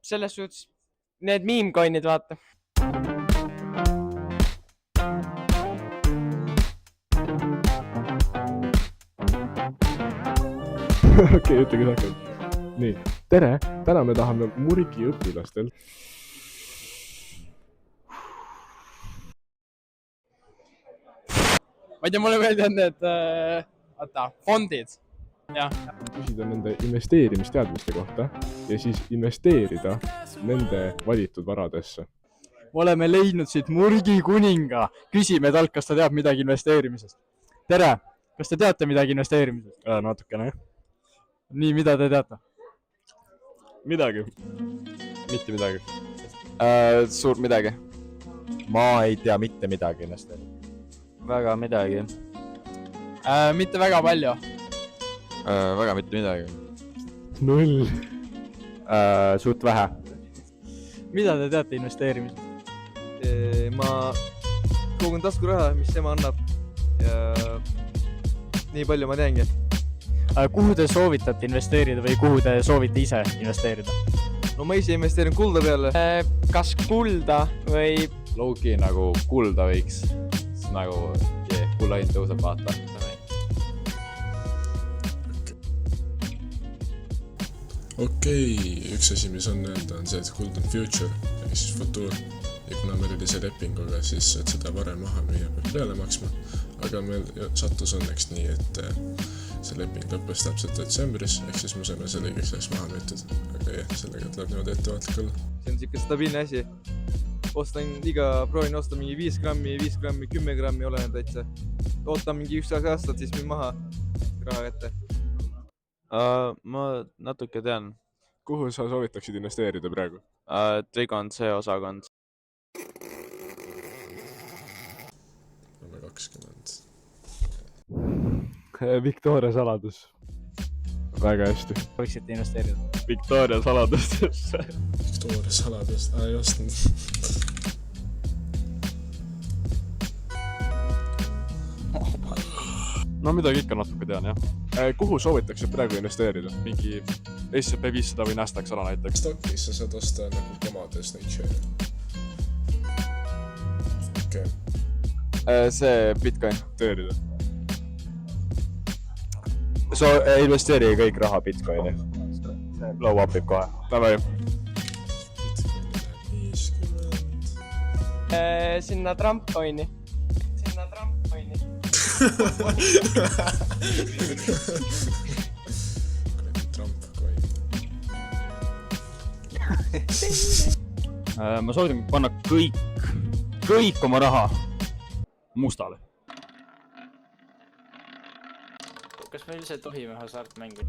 selles suhtes need meme-coin'id, vaata. Okei, ütlegi saakad. Nii, tere! Täna me tahame Murgi õpilastel. Ma ei tea, mulle meeldivad need fondid. Ja. Küsida nende investeerimisteadmiste kohta ja siis investeerida nende valitud varadesse. Oleme leidnud siit Murgi kuninga. Küsime talt, kas ta teab midagi investeerimisest. Tere! Kas te teate midagi investeerimisest? Natukene. Nii, mida te teate? Midagi. Mitte midagi. Suurt midagi. Ma ei tea mitte midagi investeerida. Väga midagi. Mitte väga palju. Väga mitte midagi. 0. Suht vähe. Mida te teate investeerimisest? Ma kogun taskuraha, mis tema annab ja nii palju ma teangi. Kuhu te soovitate investeerida või kuhu te soovite ise investeerida? No ma ise investeerin kulda peale. Kas kulda või... Low-key nagu kulda võiks. Nagu kulla hind tõuseb vaata. Okei, üks asi, mis on öelda, on see, et kuld on future, ehk siis futuur. Ja kuna meil oli see lepinguga, siis et seda varem maha müüa peab peale maksma. Aga meil sattus õnneks nii, et see leping lõppes täpselt detsembris, ehk siis me saime selle kõigeks ajaks maha müütud. Aga jah, sellega tuleb niimoodi ettevaatlik olla. See on siuke stabiilne asi. Proovin osta mingi 5 grammi, 10 grammi, olen täitsa. Ootan mingi 1 aastat, siis müün maha raha kätte. Ma natuke tean. Kuhu sa soovitaksid investeerida praegu? Trigon see osakond. 20. Victoria saladus. Väga hästi. Võiksite investeerida? Victoria saladustesse. Victoria saladust, ei ostnud. No midagi ikka natuke tean, jah. Kuhu soovitaksid praegu investeerida? Mingi S&P 500 või Nasdaq 100 näiteks. Stockis sa saad osta nagu komades neid share'e. Okei. See Bitcoin. Teerida. So investeeri kõik raha Bitcoini. See blow up ib kohe. Davai. Sinna Trump-coin'i. Trump-coin. Ma soovitan panna kõik oma raha mustale. Kas me üldse tohime hasartmängu?